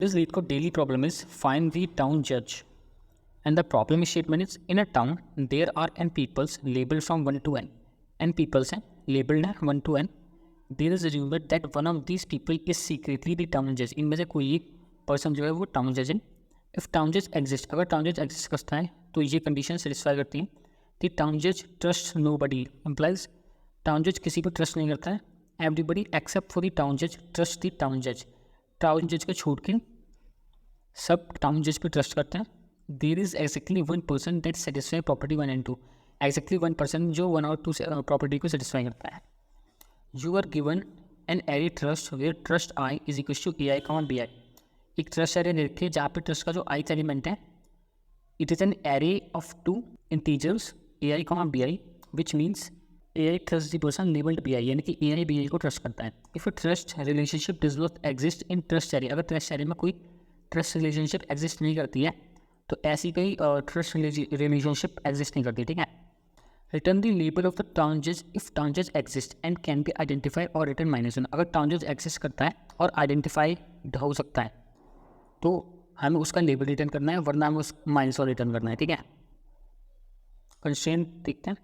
This lead code daily problem is find the town judge. And the problem statement is in a town there are n peoples labeled from 1 to n. N peoples हैं labeled है 1 to n. There is assumed that one of these people is secretly the town judge. इनमें से कोई एक person जो है वो town judge है. If town judge exist, अगर town judge exist करता है तो ये कंडीशन सेटिस्फाई करती है. The town judge trusts nobody implies town judge किसी पर ट्रस्ट नहीं करता है. Everybody except for the town judge trusts the town judge. Town जज को छोड़ के सब टाउन जज पे ट्रस्ट करते हैं. There is exactly 1% that satisfy property 1 and 2. Exactly 1% जो 1 और 2 प्रॉपर्टी को सेटिस्फाई करता है. You are given an array trust where trust i is equal to A i comma B i. एक ट्रस्ट एरे लिखे जहाँ पे ट्रस्ट का जो आई एलिमेंट है it is an array of 2 integers A i comma B i which means A i trust the person labelled B i, यानी कि a I B I को ट्रस्ट करता है. If trust relationship does not exist in trust array, अगर trust array में कोई trust relationship exist नहीं करती है तो ऐसी कोई ट्रस्ट रिलेशनशिप एग्जिस्ट नहीं करती. ठीक है. Return the label of the town जज इफ टाउन जज exist and can be identify और रिटर्न -1. अगर टाउन जज एग्जिस्ट करता है और आइडेंटिफाई हो सकता है तो हमें उसका लेबल रिटर्न करना है, वरना हमें उस -1 रिटर्न करना है. ठीक है. कंस्ट्रेंट देखते हैं.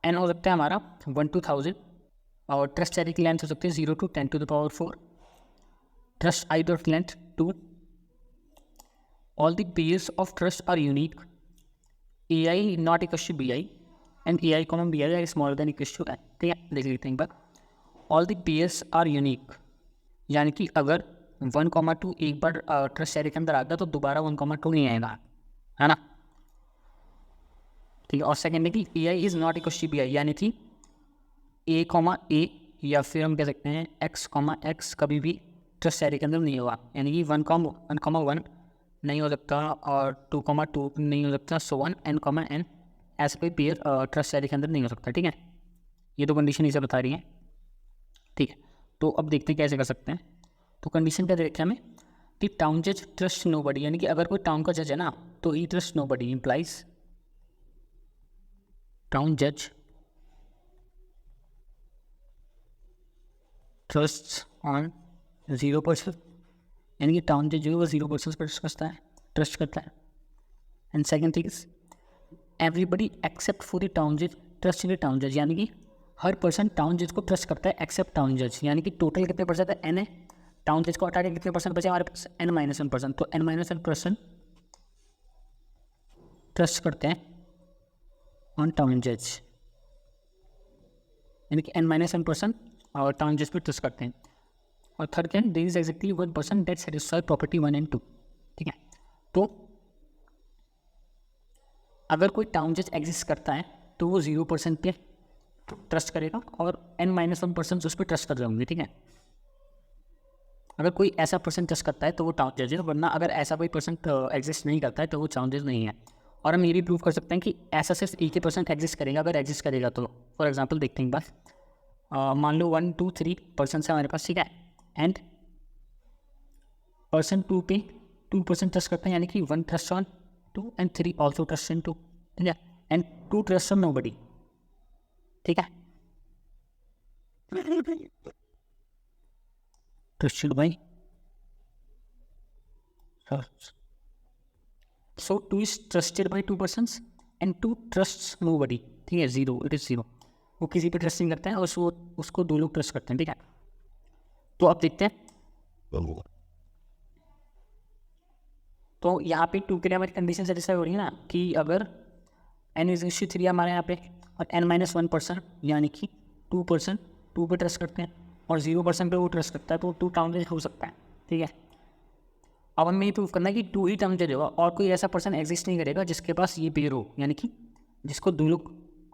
एन हो सकता है हमारा 1 to 1000 और ट्रस्ट एरे की लेंथ हो सकती है 0 to 10 to the power 4. Trust i dot length 2. All the pairs of trust are unique. A i not equal to b i and a i common b i smaller than equal to n. ठीक है, देख लेते हैं एक बार. All the pairs are unique, यानी कि अगर 1,2 एक बार ट्रस्ट एरे के अंदर आता है तो दोबारा 1,2 नहीं आएगा, है ना. ठीक है. और सेकेंड है कि a i is not equal to b i, यानी कि ए कॉमा ए या फिर हम कह सकते हैं एक्स कॉमा एक्स कभी भी ट्रस्ट एरे के अंदर नहीं होगा, यानी कि 1,1 नहीं हो सकता और 2,2 नहीं हो सकता, सो 1 n कॉमा n ऐसा कोई पेयर ट्रस्ट एरे के अंदर नहीं हो सकता. ठीक है. ये तो कंडीशन इसे बता रही है. ठीक है. तो अब देखते हैं कैसे कर सकते हैं. तो कंडीशन क्या दे रखा है हमें कि टाउन जज ट्रस्ट नोबडी, यानी कि अगर कोई टाउन का जज है ना तो ही ट्रस्ट नोबडी इम्प्लाइज टाउन जज ट्रस्ट ऑन 0%, यानी कि टाउन जज जो है वो 0% ट्रस्ट करता है. And second thing is everybody except for the town जज ट्रस्ट इन द टाउन जज, यानी कि हर पर्सन टाउन जज को ट्रस्ट करता है एक्सेप्ट टाउन जज, यानी कि टोटल कितने परसेंट है, एन है. टाउन जज को हटा के कितने परसेंट बचे हमारे पास, n-1%. तो n-1% ट्रस्ट करते हैं ऑन टाउन जज, यानी कि n-1% और टाउन जज पे ट्रस्ट करते हैं. और थर्ड क्या है, there is exactly 1% that satisfy property 1 and 2. ठीक है. तो अगर कोई टाउन जज एग्जिस्ट करता है तो वो 0% पे ट्रस्ट करेगा और n-1% उस पर ट्रस्ट कर रहे होंगे. ठीक है. अगर कोई ऐसा पर्सन ट्रस्ट करता है तो वो टाउन जज है, वरना अगर ऐसा कोई पर्सन एग्जिस्ट नहीं करता है तो वो टाउन जज नहीं है. और हम ये भी प्रूव कर सकते हैं कि ऐसा सिर्फ एक ही पर्सन एग्जिस्ट करेगा. अगर एग्जिस्ट करेगा तो फॉर एग्जांपल देखते हैं बस, मान लो 1 2 3 पर्सन है हमारे पास. ठीक है. एंड पर्सन 2 पे 2% ट्रस्ट करता है, यानी कि 1 trust on 2 and 3 also trust in 2. ठीक है. And 2 trust on nobody. ठीक है. Trusted by so 2 is trusted by 2 persons and 2 trusts nobody. ठीक है. 0, it is 0. वो किसी पे ट्रस्ट नहीं करता है और उसको 2 लोग ट्रस्ट करते हैं. ठीक है. तो अब देखते हैं. तो यहाँ पे 2 के लिए हमारी कंडीशन सेटिस्फाई हो रही है ना कि अगर n इज 3 हमारे यहाँ पे और n-1%, यानी कि 2% 2 पे ट्रस्ट करते हैं और 0% पे वो ट्रस्ट करता है तो 2 टाउन जज हो सकता है. ठीक है. अब हमें ये प्रूव करना है कि 2 ही टाउन जज होगा और कोई ऐसा पर्सन एग्जिस्ट नहीं करेगा जिसके पास ये पेयर हो, यानी कि जिसको 2 लोग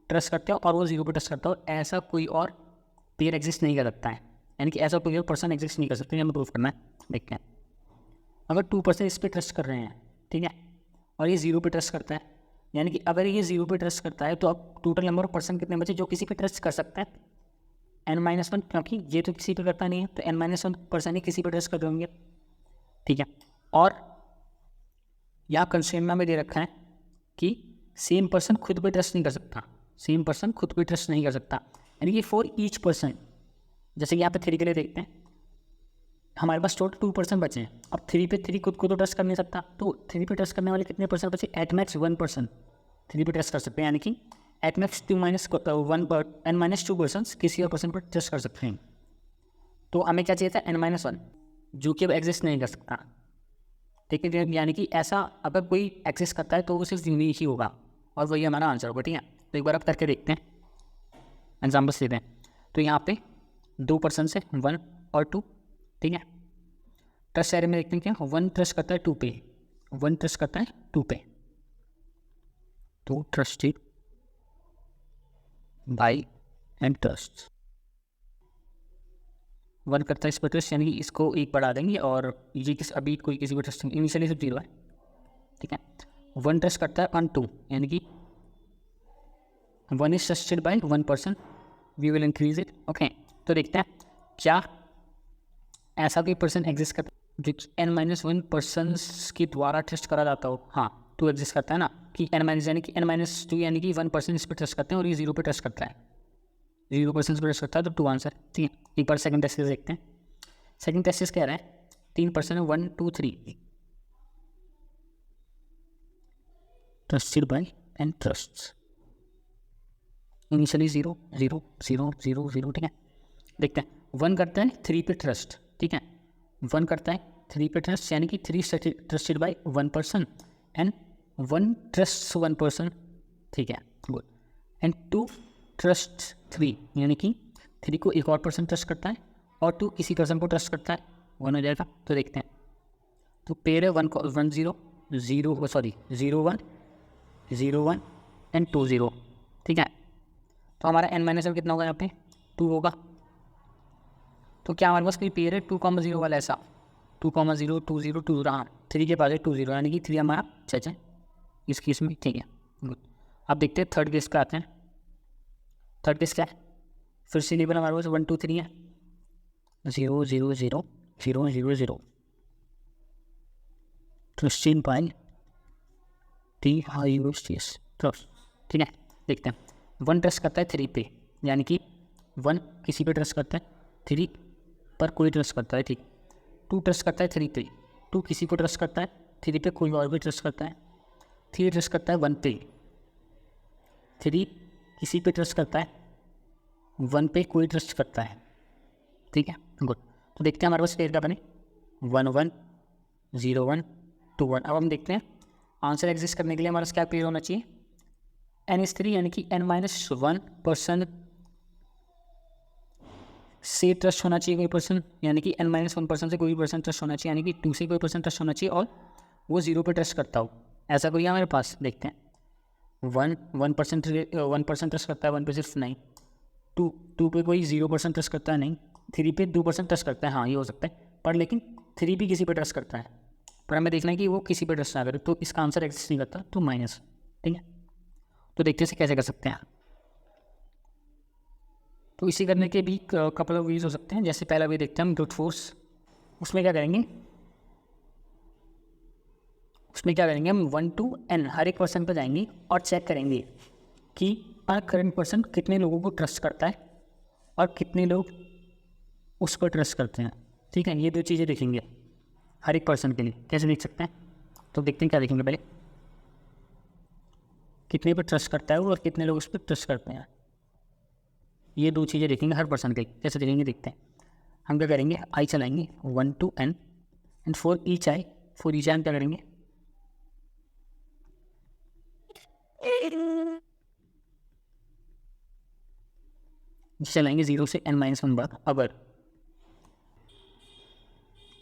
ट्रस्ट करते हैं और वो 0 पे ट्रस्ट करता हो. ऐसा कोई और पेयर एग्जिस्ट नहीं कर सकता है, यानी कि ऐसा कोई और पर्सन एग्जिस्ट नहीं कर सकते. हमें प्रूव करना है. देखते हैं. अगर 2% इस पर ट्रस्ट कर रहे हैं, ठीक है, और ये 0 पे ट्रस्ट करता है, यानी कि अगर ये 0 पे ट्रस्ट करता है तो अब टोटल नंबर ऑफ पर्सन कितने बचे जो किसी पे ट्रस्ट कर सकते हैं, n-1, क्योंकि ये तो किसी पे करता नहीं है तो n-1 पर्सन ही किसी पे ट्रस्ट कर रहे होंगे. ठीक है. और यहाँ कंस्ट्रेंट में हमें दे रखा है कि सेम पर्सन खुद पे ट्रस्ट नहीं कर सकता, सेम पर्सन खुद पे ट्रस्ट नहीं कर सकता, यानी कि फॉर ईच पर्सन. जैसे कि यहाँ पे 3 के लिए देखते हैं, हमारे पास टोटल 2% बचे हैं। अब 3 पे 3 खुद को तो ट्रस्ट कर नहीं सकता, तो 3 पे ट्रस्ट करने वाले कितने परसेंट बचे? एट मैक्स 1% 3 पे ट्रस्ट कर सकते हैं, यानी कि at max 2 minus 1 n minus 2% किसी और पर्सन पर ट्रस्ट कर सकते हैं। तो हमें क्या चाहिए था? n-1, जो कि अब एग्जिस्ट नहीं कर सकता, ठीक है। यानी कि ऐसा अगर कोई एग्जिस्ट करता है तो वो सिर्फ यूनिक ही होगा, और वही हमारा आंसर होगा, ठीक है। तो एक बार आप करके देखते हैं, एग्जाम्पल्स लेते हैं। तो यहाँ पे 2% से 1 और 2, ठीक है। ट्रस्ट एरिया में देखते हैं क्या? 1 ट्रस्ट करता है 2 पे, 1 ट्रस्ट करता है 2 पे, तो ट्रस्टेड बाई एंड ट्रस्ट 1 करता है इस पर ट्रस्ट, यानी कि इसको 1 बढ़ा देंगे, और ये अभी कोई किसी पर ट्रस्ट इनिशियली सब 0 है, ठीक है। 1 ट्रस्ट करता है ऑन 2, यानी कि 1 is trusted by 1%, we will increase it, okay. तो देखते हैं क्या ऐसा कोई पर्सन एग्जिस्ट करता है जो n-1 पर्सन के द्वारा ट्रस्ट करा जाता हो? हाँ, 2 एग्जिस्ट करता है ना, कि n- यानी कि n-2 यानी कि 1% इस पर ट्रस्ट करते हैं, और ये 0 पे ट्रस्ट करता है, 0% पर ट्रस्ट करता है, तो 2 आंसर, ठीक है। एक बार सेकंड टेस्ट देखते हैं। सेकंड टेस्ट कह रहा है 3% 1 2 3 trusted by and trust, initially 0 0 0 0 0, ठीक है। देखते हैं 1 करता है 3 पे ट्रस्ट, ठीक है। 1 करता है 3 पे ट्रस्ट, यानी कि 3 ट्रस्टेड बाई 1% एंड 1 ट्रस्ट 1%, ठीक है, गुड। एंड 2 ट्रस्ट 3, यानी कि 3 को एक और पर्सन ट्रस्ट करता है, और 2 किसी पर्सन को ट्रस्ट करता है, 1 हो जाएगा। तो देखते हैं, तो पेयर है 1 0 0 सॉरी 0 1 0 1 एंड 2 0, ठीक है। तो हमारा n-1 कितना होगा? यहाँ पे 2 होगा। तो क्या हमारे पास कोई पेयर है 2,0 वाला? ऐसा 2,0 2 0 2 0, हाँ 3 के पास है 2 0, यानी कि 3 हमारा सच है इस केस में, ठीक है, गुड। अब देखते हैं थर्ड केस का आते हैं। थर्ड केस क्या है? फिर से लेवल हमारे पास 1 2 3 है, 0 0 0 0 0 0 ट्रस्टेड बाई TRUST, ट्रस्ट, ठीक है। देखते हैं 1 ट्रस्ट करता है 3 पे, यानी कि 1 किसी पे ट्रस्ट करता है, 3 पर कोई ट्रस्ट करता है, ठीक। 2 ट्रस्ट करता है 3 पे, 2 किसी को ट्रस्ट करता है, 3 पे कोई और भी ट्रस्ट करता है। 3 ट्रस्ट करता है 1 पे, 3 किसी पे ट्रस्ट करता है, 1 पे कोई ट्रस्ट करता है, ठीक है, गुड। तो देखते हैं हमारे पास पेयर क्या बने, 1 1 0 1 2 1। अब हम देखते हैं आंसर एग्जिस्ट करने के लिए हमारे पास क्या पेयर होना चाहिए? n-3, यानी कि n-1 पर्सन से ट्रस्ट होना चाहिए कोई पर्सन, यानी कि n-1 पर्सन से कोई पर्सन ट्रस्ट होना चाहिए, यानी कि 2 से कोई पर्सन ट्रस्ट होना चाहिए, और वो 0 पे ट्रस्ट करता हो, ऐसा कोई है हमारे पास? देखते हैं 1% ट्रस्ट करता है, 1 पे सिर्फ नहीं, 2 पे कोई 0% ट्रस्ट करता है नहीं, 3 पे 2% ट्रस्ट करता है, हाँ ये हो सकता है, पर लेकिन 3 भी किसी पे ट्रस्ट करता है, पर हमें देखना है कि वो किसी पे ट्रस्ट ना करे, तो इसका आंसर एग्जिस्ट नहीं करता, तो माइनस, ठीक है। तो देखते हैं कैसे कर सकते हैं। तो इसी करने के भी कपल ऑफ वीज हो सकते हैं। जैसे पहला वे देखते हैं हम ब्रूट फोर्स, उसमें क्या करेंगे? हम 1 to n हर एक पर्सन पर जाएंगे और चेक करेंगे कि हर करंट पर्सन कितने लोगों को ट्रस्ट करता है और कितने लोग उस पर ट्रस्ट करते हैं, ठीक है। ये 2 चीज़ें देखेंगे हर एक पर्सन के लिए। कैसे देख सकते हैं? तो देखते हैं क्या देखेंगे पहले, कितने पर ट्रस्ट करता है वो और कितने लोग उस पर ट्रस्ट करते हैं। ये 2 चीज़ें देखेंगे हर पर्सन के लिए। कैसे देखेंगे? देखते हैं। हम क्या करेंगे? आई चलाएंगे 1 to n and for each i हम क्या करेंगे? चलाएंगे 0 से n-1 बार। अगर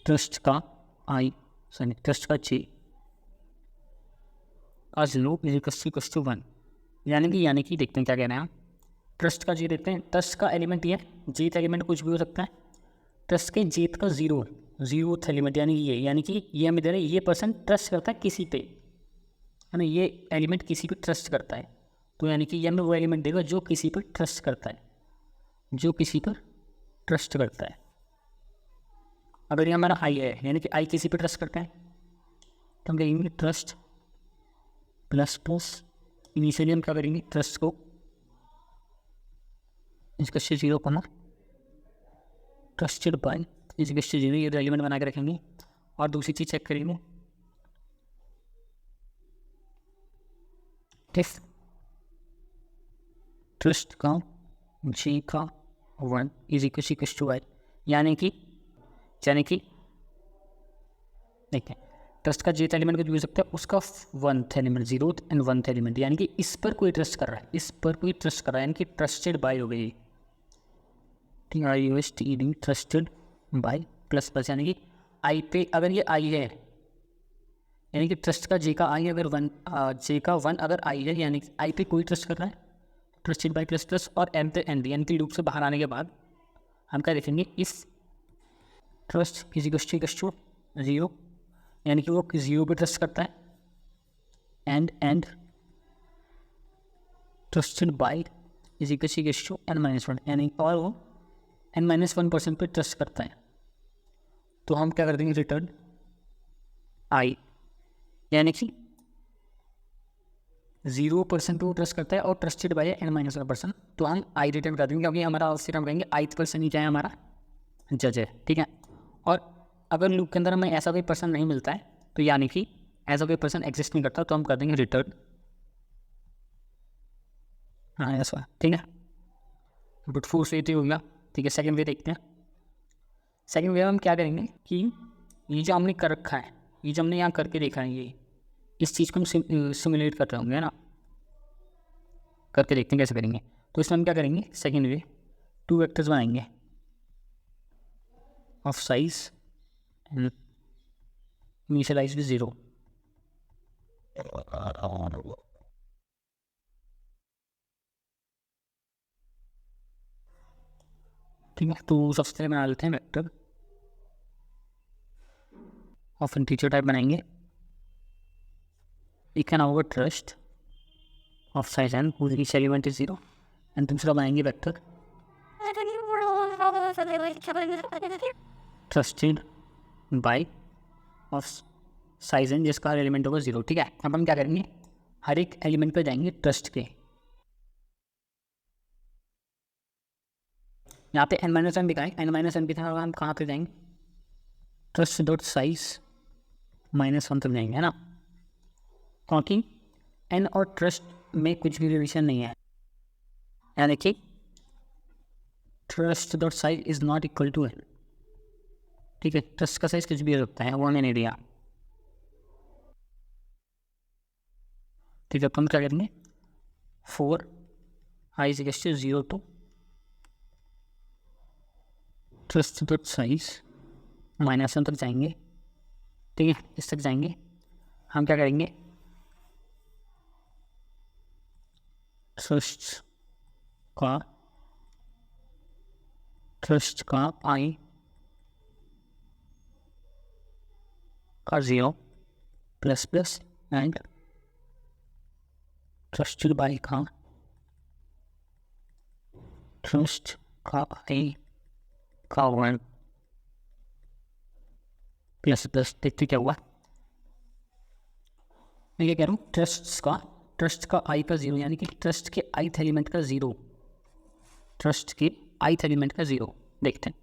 ट्रस्ट का j आज लो इज 1, यानी कि देखते हैं क्या कह रहे हैं हम। ट्रस्ट का j देखते हैं, ट्रस्ट का एलिमेंट ये है, जेथ एलिमेंट कुछ भी हो सकता है। ट्रस्ट के जेथ का जीरोथ एलिमेंट यानी कि ये हमें दे रहे हैं, ये पर्सन ट्रस्ट करता है किसी पे, है ना, ये एलिमेंट किसी पे ट्रस्ट करता है, तो यानी कि ये हमें वो एलिमेंट देगा जो किसी पर ट्रस्ट करता है, अगर ये हमारा आई है, यानी कि आई किसी पे ट्रस्ट करता है, तो हम कहेंगे ट्रस्ट प्लस इनिशियली हम क्या करेंगे? ट्रस्ट को इसका से 0 करना, trusted by is equal to 0, ये एलिमेंट बना के रखेंगे। और दूसरी चीज़ चेक करेंगे, इफ ट्रस्ट का जी का 1 इज इक्वल टू आई, यानी कि देखिए ट्रस्ट का जेथ एलिमेंट को जो सकते हैं उसका 1th element, 0th and 1th element, यानी कि इस पर कोई ट्रस्ट कर रहा है, यानी कि ट्रस्टेड बाय हो गई, ट्रस्टेड बाय प्लस प्लस, यानी कि आई पे अगर ये आई है, यानी कि ट्रस्ट का जे का आई अगर 1, जे का 1 अगर आई है, यानी कि आई पे कोई ट्रस्ट कर रहा है, ट्रस्टेड बाय प्लस प्लस। और एम पे एंड यानी कि लूप से बाहर आने के बाद हम क्या देखेंगे, इस ट्रस्ट किसी को 0, यानी कि वो 0 पे ट्रस्ट करता है, and trusted by is equal to n-1, यानी और वो n-1% पे ट्रस्ट करता है। तो हम क्या कर देंगे, रिटर्न आई, यानी कि 0% पे वो ट्रस्ट करता है और ट्रस्टेड बाय n-1%, तो हम आई रिटर्न कर देंगे, क्योंकि हमारा फिर हम कहेंगे ith पर्सन ही चाहे हमारा जज है, ठीक है। और अगर लूप के अंदर हमें ऐसा कोई पर्सन नहीं मिलता है, तो यानी कि ऐसा कोई पर्सन एग्जिस्ट नहीं करता, तो हम कर देंगे रिटर्न हाँ ऐसा, ठीक है। बट फोर्स वे तो होगा, ठीक है। सेकंड वे देखते हैं। सेकंड वे में हम क्या करेंगे कि ये जो हमने कर रखा है, ये जो हमने यहाँ करके देखा है, ये इस चीज़ को हम सिमुलेट कर रहे होंगे, है ना, करके देखते हैं कैसे करेंगे। तो इसमें हम क्या करेंगे, सेकंड वे 2 वेक्टर्स बनाएंगे of size and initialize with 0, ठीक है। तो सबसे पहले बना लेते हैं वेक्टर ऑफ इंटीजर टाइप बनाएंगे, एक का नाम होगा trust of size N each element is 0, and दूसरा बनाएंगे vector trusted by of size N जिसका एलिमेंट होगा 0, ठीक है। अब हम क्या करेंगे, हर एक एलिमेंट पे जाएंगे ट्रस्ट के, यहाँ पे n-1 भी का है, n-1 भी था, हम कहाँ पे जाएंगे, ट्रस्ट डॉट साइज -1 तक जाएंगे, है ना, क्योंकि n और ट्रस्ट में कुछ भी रिलेशन नहीं है, यानी कि trust dot size is not equal to n, ठीक है। ट्रस्ट का साइज कुछ भी हो सकता है, वन इन एरिया, ठीक है। तो हम क्या करेंगे, 4 i is equal to 0 to trust dot size -1 तक जाएंगे, ठीक है। इस तक जाएंगे, हम क्या करेंगे, ट्रस्ट का आई का 0 plus plus and trusted by का ट्रस्ट का आई का 1 प्लस प्लस। देखते क्या हुआ, मैं क्या कह रहा हूँ, ट्रस्ट का आई का 0, यानी कि ट्रस्ट के ith एलिमेंट का 0, ट्रस्ट के ith एलिमेंट का 0। देखते हैं,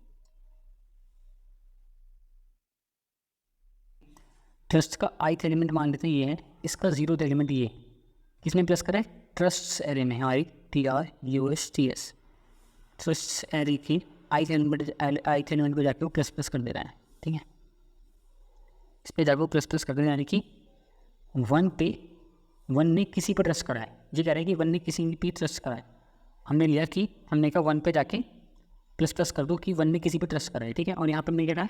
ट्रस्ट का ith एलिमेंट मान लेते हैं ये है, इसका 0th एलिमेंट ये किसने प्लस करा है, ट्रस्ट एरे में हमारी TRUSTS, ट्रस्ट एरे की ith एलिमेंट को जाके वो प्लस प्लस कर दे रहा है, ठीक है। इस पर जाकर वो प्लस प्लस कर दे रहा है, यानी कि 1 ने किसी पर ट्रस्ट करा है, ये कह रहे हैं कि 1 ने किसी पे ट्रस्ट करा है, हमने लिया कि हमने कहा 1 पे जाके प्लस प्लस कर दो कि 1 ने किसी पे ट्रस्ट करा है, ठीक है। और यहाँ पर हमने क्या कहा,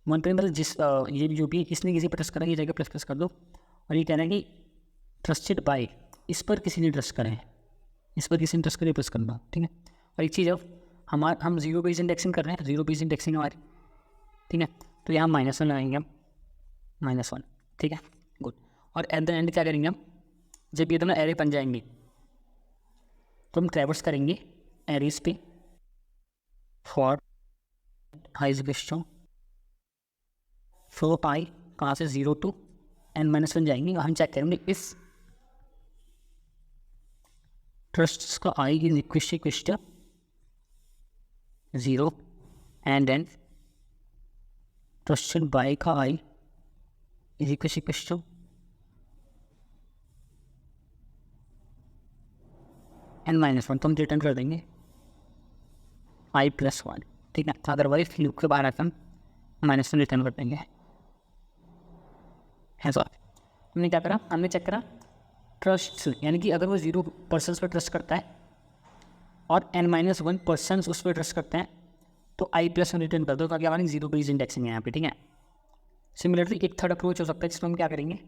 1 पे मतलब जिस ये जो भी किसने किसी पर ट्रस्ट करा है, ये जाके प्लस प्लस कर दो। और ये कह रहे हैं कि ट्रस्टेड बाय, इस पर किसी ने ट्रस्ट करा है, इस पर किसी ने ट्रस्ट करे प्लस कर दो, ठीक है। और एक चीज़ अब हम 0 बेस इंडेक्सिंग कर रहे हैं, 0 बेस इंडेक्सिंग हमारी, ठीक है। तो यहाँ -1 लगाएंगे हम, -1, ठीक है, गुड। और एट द एंड क्या करेंगे हम, जब ये दोनों एरे बन जाएंगे तो हम ट्रैवर्स करेंगे एरेज पे फॉर i फ्लो पाई कहाँ से 0 टू n-1 जाएंगे। हम चेक करेंगे इस ट्रस्ट का i is equal to 0 and then trusted by का i is equal to n minus one, तो हम रिटर्न कर देंगे i प्लस वन, ठीक है। अदरवाइज लूप के बाहर आकर हम माइनस वन रिटर्न कर देंगे। है सर, हमने क्या करा, हमने चेक करा ट्रस्ट, यानी कि अगर वो 0% पर ट्रस्ट करता है और n-1% उस पर ट्रस्ट करते हैं तो i प्लस वन रिटर्न कर दो, ताकि हमारी जीरो बेस्ड इंडेक्सिंग है यहाँ पे, ठीक है। सिमिलरली एक थर्ड अप्रोच हो सकता है जिसमें हम क्या करेंगे,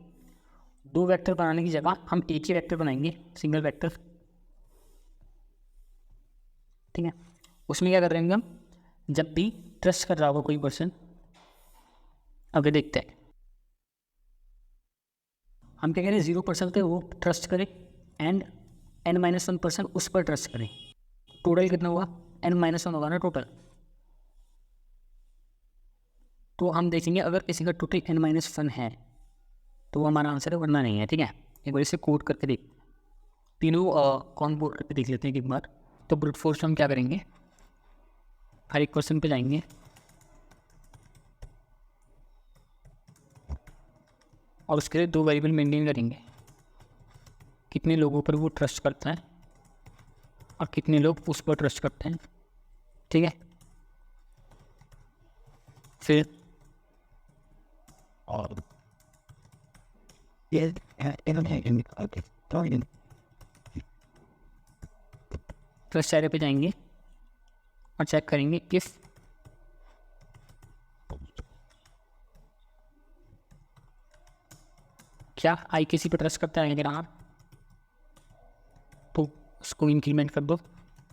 दो वेक्टर बनाने की जगह हम एक ही वेक्टर बनाएंगे, सिंगल वेक्टर, ठीक है। उसमें क्या कर रहे हैं हम, जब भी ट्रस्ट कर रहा होगा कोई पर्सन, अगर देखते हैं हम क्या कह रहे हैं, 0% पे वो ट्रस्ट करे एंड n-1% उस पर ट्रस्ट करें, टोटल कितना हुआ, n-1 होगा ना टोटल। तो हम देखेंगे अगर किसी का टोटल n-1 है तो वो हमारा आंसर है, वरना नहीं है, ठीक है। एक बार इसे कोड करके देख, तीनों कौन कोड करके देख लेते हैं एक बार। तो ब्रूट फोर्स हम क्या करेंगे, हर एक क्वेश्चन पे जाएंगे और उसके लिए दो वेरिएबल मेंटेन करेंगे, कितने लोगों पर वो ट्रस्ट करता है और कितने लोग उस पर ट्रस्ट करते हैं, ठीक है। फिर और ट्रस्ट एरिया पे जाएंगे और चेक करेंगे इफ क्या आई किसी पर ट्रस्ट करता है, अगर हाँ तो उसको इंक्रीमेंट कर दो,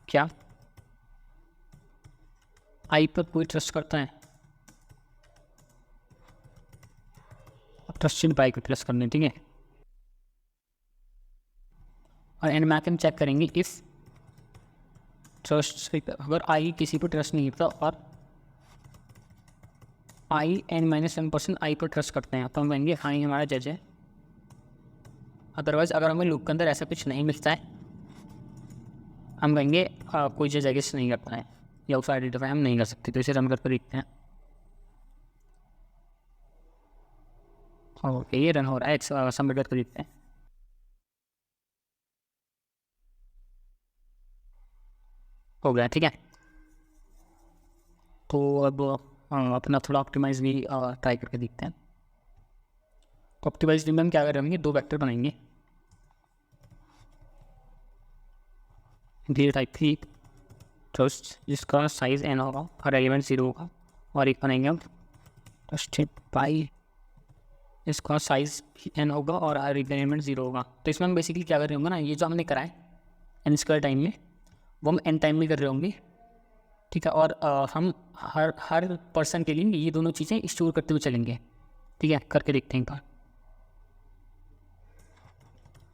क्या आई पर कोई ट्रस्ट करता है, ट्रस्टेड बाई को ट्रस्ट करने, ठीक है। और एंड में हम चेक करेंगे इफ ट्रस्ट, अगर आई किसी पर ट्रस्ट नहीं करता और आई n-1% आई पर ट्रस्ट करते हैं तो हम कहेंगे आई हमारा जज है। अदरवाइज अगर हमें लूप के अंदर ऐसा कुछ नहीं मिलता है, हम कहेंगे कोई जज एग्जिस्ट नहीं करता है या उसे आइडेंटिफाई हम नहीं कर सकते। तो इसे रन करके देखते हैं, ओके ये रन हो रहा है, सबमिट करके देखते हैं। हो गया, ठीक है। तो अब अपना थोड़ा ऑप्टिमाइज भी ट्राई करके देखते हैं। ऑप्टिमाइज में हम क्या करेंगे, दो वेक्टर बनाएंगे, डी टाइप की ट्रस्ट जिसका साइज n होगा और एलिमेंट 0 होगा, और एक बनाएंगे हम ट्रस्टेड बाई इसका साइज n होगा और हर एक एलिमेंट 0 होगा। तो इसमें हम बेसिकली क्या कर रहे होंगे ना, ये जो हमने करा है n² टाइम में वो हम n टाइम में कर रहे होंगे, ठीक है। और हम हर पर्सन के लिए ये दोनों चीज़ें स्टोर करते हुए चलेंगे, ठीक है। करके देखते हैं एक बार,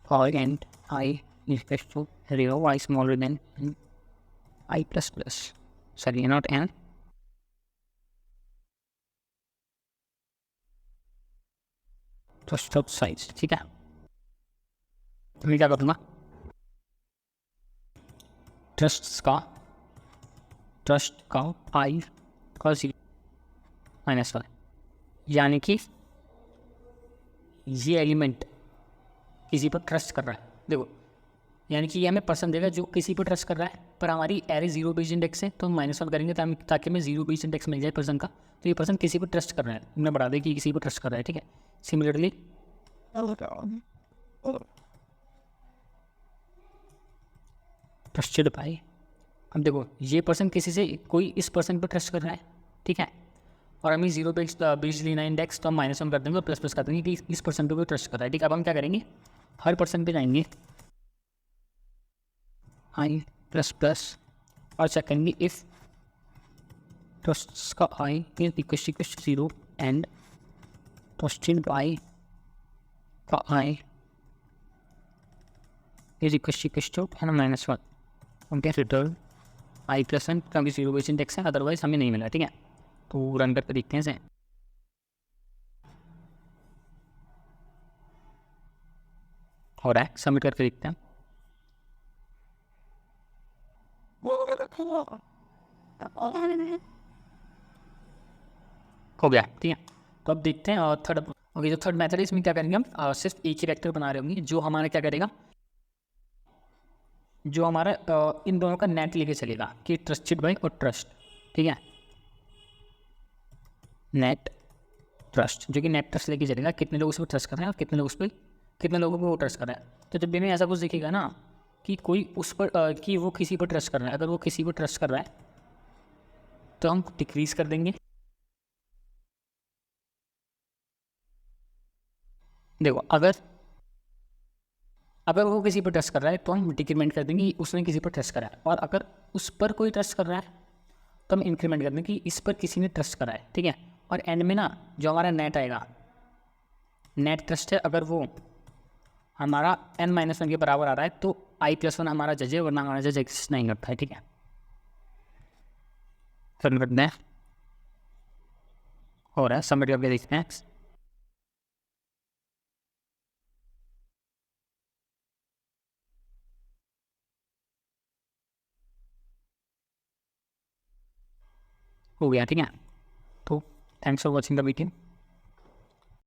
और and i is to 0 y smaller than i plus plus, sorry not n, trust size, ठीक है। तो मैं क्या करूँगा, ट्रस्ट का i का 0-1, यानी कि ये एलिमेंट किसी पर ट्रस्ट कर रहा है, देखो, यानी कि ये हमें पर्सन देगा जो किसी पर ट्रस्ट कर रहा है, पर हमारी एरे जीरो बेस्ड इंडेक्स है तो हम -1 करेंगे ताकि हमें जीरो बेस्ड इंडेक्स मिल जाए पर्सन का। तो ये पर्सन किसी पर ट्रस्ट कर रहा है, हमने बढ़ा दें कि किसी पर ट्रस्ट कर रहा है, ठीक है। सिमिलरली ट्रस्टेड बाई, अब देखो ये पर्सन किसी से कोई इस पर्सन पर ट्रस्ट कर रहा है, ठीक है। और हमें जीरो बेस्ड लेना इंडेक्स, तो हम -1 कर देंगे और प्लस कर देंगे कि इस पर्सन पर कोई ट्रस्ट कर रहा है, ठीक है। अब हम क्या करेंगे, हर पर्सन पे जाएंगे आई प्लस प्लस और चेक करेंगे इफ ट्रस्ट का i is equal to 0 and trusted by का आई इज इक्वल टू -1, हम क्या रिटर्न आई प्लस वन, क्योंकि जीरो बेस इंडेक्स है, अदरवाइज हमें नहीं मिला, ठीक है। तो रन करके देखते हैं इसे, हो रहा है, सबमिट करके देखते हैं। हो गया, ठीक है। तो अब देखते हैं थर्ड। ओके, जो थर्ड मेथड है इसमें क्या करेंगे हम, सिर्फ एक ही वेक्टर बना रहे होंगे जो हमारा क्या करेगा, जो हमारा इन दोनों का नेट लेके चलेगा कि ट्रस्टेड बाय और ट्रस्ट, ठीक है। नेट ट्रस्ट, जो कि नेट ट्रस्ट लेके चलेगा, कितने लोग उस पर ट्रस्ट कर रहे हैं और कितने लोग उस पर, कितने लोगों को वो ट्रस्ट कर रहे हैं। तो जब भी हमें ऐसा कुछ दिखेगा ना कि कोई उस पर कि वो किसी पर ट्रस्ट कर रहा है, अगर वो किसी पर ट्रस्ट कर रहा है तो हम डिक्रीज कर देंगे। देखो, अगर अगर वो किसी पर ट्रस्ट कर रहा है तो हम डिक्रीमेंट कर देंगे कि उसने किसी पर ट्रस्ट करा है, और अगर उस पर कोई ट्रस्ट कर रहा है तो हम इंक्रीमेंट कर देंगे कि इस पर किसी ने ट्रस्ट करा है, ठीक है। और एंड में ना जो हमारा नेट आएगा, नेट ट्रस्ट है, अगर वो हमारा n-1 के बराबर आ रहा है तो i+1 हमारा जज है, वरना हमारा जज एग्जिस्ट नहीं करता है, ठीक है। फिर करते हैं, हो रहा है, सबमिट करके देखते हैं। हो गया, ठीक है। तो thanks for watching the video.